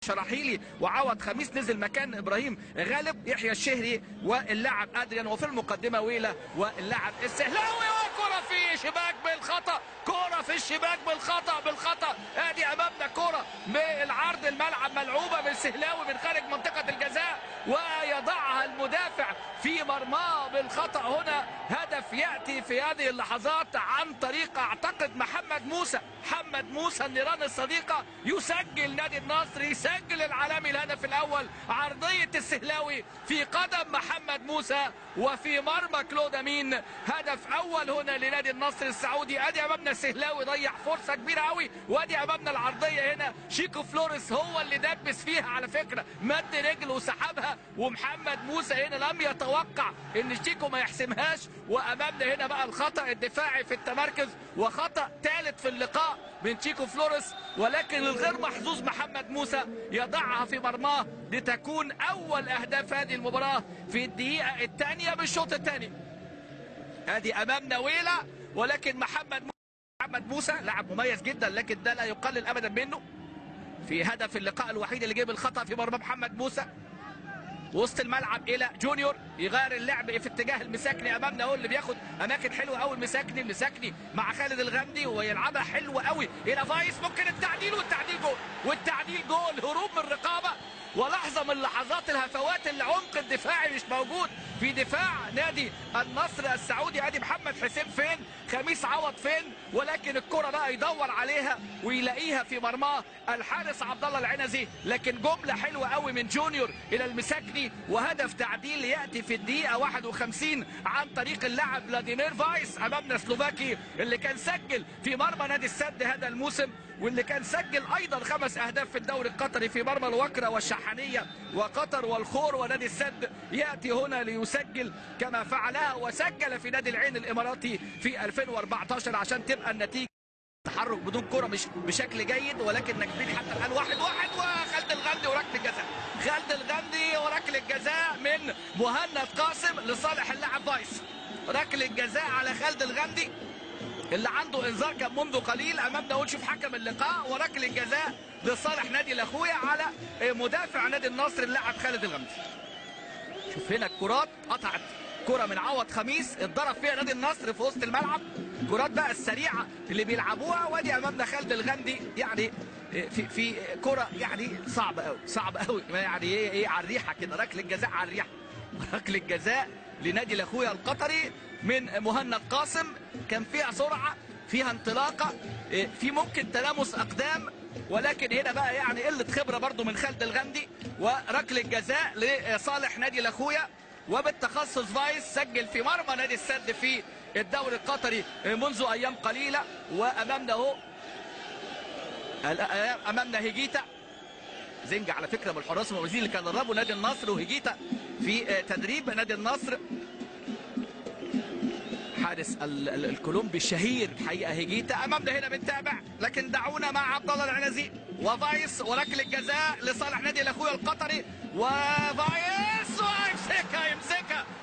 شراحيلي وعوض خميس نزل مكان ابراهيم غالب، يحيى الشهري واللاعب ادريان، وفي المقدمه ويلا واللاعب السهلاوي، وكره في شباك بالخطا، كره في الشباك بالخطا. ادي امامنا كره بالعرض، الملعب ملعوبه بالسهلاوي من خارج منطقه الجزاء ويضعها المدافع في مرماه بالخطا. هنا هدف ياتي في هذه اللحظات عن طريق اعتقد محمد موسى النيران الصديقه، يسجل نادي النصر، يسجل العالمي الهدف الاول. عرضيه السهلاوي في قدم محمد موسى وفي مرمى كلود امين، هدف اول هنا لنادي النصر السعودي. ادي امامنا السهلاوي ضيع فرصه كبيره قوي، وادي امامنا العرضيه هنا شيكو فلوريس هو اللي دبس فيها على فكره، مد رجله وسحبها، ومحمد موسى هنا لم يتوقع ان شيكو ما يحسمهاش. وامامنا هنا بقى الخطا الدفاعي في التمركز، وخطا ثالث في اللقاء من شيكو فلوريس، ولكن الغير محظوظ محمد موسى يضعها في مرماه لتكون اول اهداف هذه المباراه في الدقيقه الثانيه بالشوط الثاني. ادي امامنا ويلا، ولكن محمد موسى لاعب مميز جدا، لكن ده لا يقلل ابدا منه في هدف اللقاء الوحيد اللي جاب الخطا في مرمى محمد موسى. وسط الملعب الى جونيور، يغير اللعب في اتجاه المساكني. امامنا هو اللي بياخد اماكن حلوه قوي، المساكني مع خالد الغامدي ويلعبها حلوه قوي الى فايس، ممكن التعديل والتعديل جول، هروب من الرقابه، ولحظه من لحظات الهفوات اللي عمق الدفاعي مش موجود في دفاع نادي النصر السعودي. ادي محمد حسين فين، خميس عوض فين، ولكن الكره بقى يدور عليها ويلاقيها في مرماه الحارس عبد الله العنزي. لكن جمله حلوه قوي من جونيور الى المساكني، وهدف تعديل ياتي في الدقيقه 51 عن طريق اللاعب فلاديمير فايس. امامنا سلوفاكي اللي كان سجل في مرمى نادي السد هذا الموسم، واللي كان سجل ايضا 5 اهداف في الدوري القطري في مرمى الوكره والشحانيه وقطر والخور ونادي السد، ياتي هنا ليسجل كما فعلها وسجل في نادي العين الاماراتي في 2014 عشان تبقى النتيجه تحرك بدون كره مش بشكل جيد، ولكن ناجحين حتى الان. 1-1 وخالد الغامدي وركله الجزاء، خالد الغامدي وركله الجزاء من مهند قاسم لصالح اللاعب فايس. ركله الجزاء على خالد الغامدي اللي عنده انذار كان منذ قليل. امامنا ونشوف حكم اللقاء، وركله الجزاء لصالح نادي الاخويا على مدافع نادي النصر اللاعب خالد الغامدي. شوف هنا الكرات قطعت، كره من عوض خميس اتضرب فيها نادي النصر في وسط الملعب، الكرات بقى السريعه اللي بيلعبوها. وادي امامنا خالد الغامدي، يعني في كره يعني صعبه قوي يعني ايه على الريحه كده، ركله جزاء على الريحه، ركله جزاء لنادي الاخويا القطري من مهند قاسم، كان فيها سرعه، فيها انطلاقه، في ممكن تلامس اقدام، ولكن هنا بقى يعني قله خبره برضو من خالد الغامدي. وركله جزاء لصالح نادي الاخويا، وبالتخصص فايس سجل في مرمى نادي السد في الدوري القطري منذ ايام قليله. وامامنا اهو امامنا هيجيتا زنجة على فكره من الحراس المميزين اللي كان دربوا نادي النصر، وهيجيتا في تدريب نادي النصر حارس الكولومبي الشهير الحقيقه هيجيتا. امامنا هنا بنتابع، لكن دعونا مع عبد الله العنزي وفايس، وركله جزاء لصالح نادي الاخويا القطري، وفايس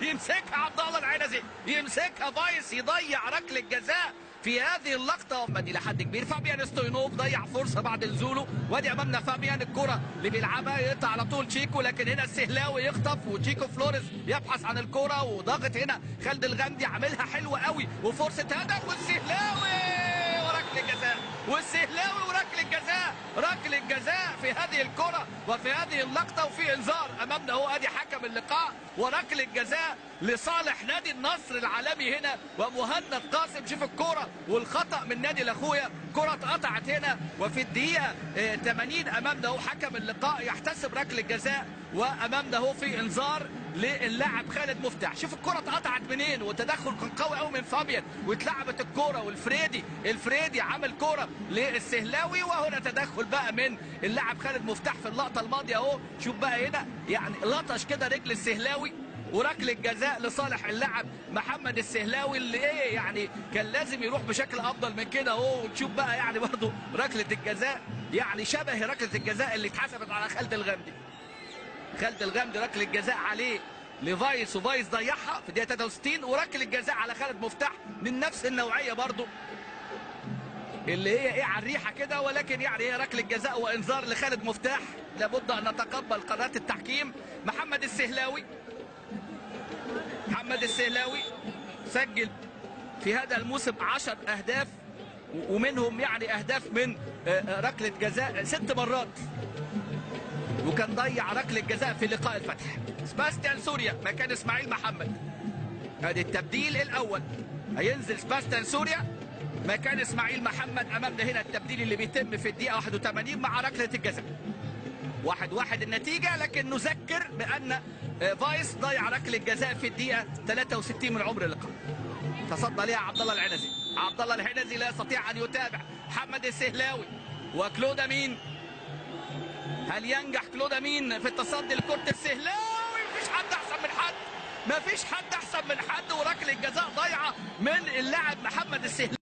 يمسكها عبد الله العنزي، يمسكها فايس، يضيع ركله جزاء في هذه اللقطه الى حد كبير. فابيان ستوينوف ضيع فرصه بعد نزوله، وادي امامنا فابيان الكره اللي بيلعبها يقطع على طول تشيكو، لكن هنا السهلاوي يخطف وتشيكو فلوريس يبحث عن الكره، وضاغط هنا خالد الغامدي عاملها حلوه قوي، وفرصه هدف، والسهلاوي وركله جزاء، والسهلاوي وركله جزاء، ركله جزاء في هذه الكره وفي هذه اللقطه، وفي انذار. امامنا هو ادي حكم اللقاء، وركله جزاء لصالح نادي النصر العالمي هنا ومهند قاسم. شوف الكره والخطا من نادي الاخويا، كره اتقطعت هنا، وفي الدقيقه 80 امامنا هو حكم اللقاء يحتسب ركله جزاء، وامامنا هو في انذار للاعب خالد مفتاح. شوف الكره اتقطعت منين، والتدخل كان قوي قوي من فابيان، واتلعبت الكره، والفريدي عمل كره للسهلاوي، وهنا تدخل بقى من اللاعب خالد مفتاح في اللقطه الماضيه اهو. شوف بقى هنا يعني لطش كده رجل السهلاوي، وركله جزاء لصالح اللاعب محمد السهلاوي اللي يعني كان لازم يروح بشكل افضل من كده اهو. وتشوف بقى يعني برضه ركله الجزاء يعني شبه ركله الجزاء اللي اتحسبت على خالد الغامدي. ركله جزاء عليه لفايس، وفايس ضيعها في الدقيقه 63، وركله الجزاء على خالد مفتاح من نفس النوعيه برضه اللي هي على الريحه كده، ولكن يعني هي ركله جزاء وانذار لخالد مفتاح. لابد ان نتقبل قرارات التحكيم. محمد السهلاوي سجل في هذا الموسم 10 اهداف، ومنهم يعني اهداف من ركله جزاء 6 مرات، وكان ضيع ركله جزاء في لقاء الفتح. سباستيان سوريا مكان اسماعيل محمد، ادي التبديل الاول. هينزل سباستيان سوريا مكان اسماعيل محمد. امامنا هنا التبديل اللي بيتم في الدقيقه 81 مع ركله الجزاء. 1-1 النتيجه، لكن نذكر بان فايس ضيع ركله جزاء في الدقيقه 63 من عمر اللقاء، تصدى ليها عبد الله العنزي. عبد الله العنزي لا يستطيع ان يتابع محمد السهلاوي وكلود امين. هل ينجح كلود امين في التصدي لكرة السهلاوي؟ مفيش حد احسن من حد، مفيش حد احسن من حد، وركله جزاء ضايعه من اللاعب محمد السهلاوي.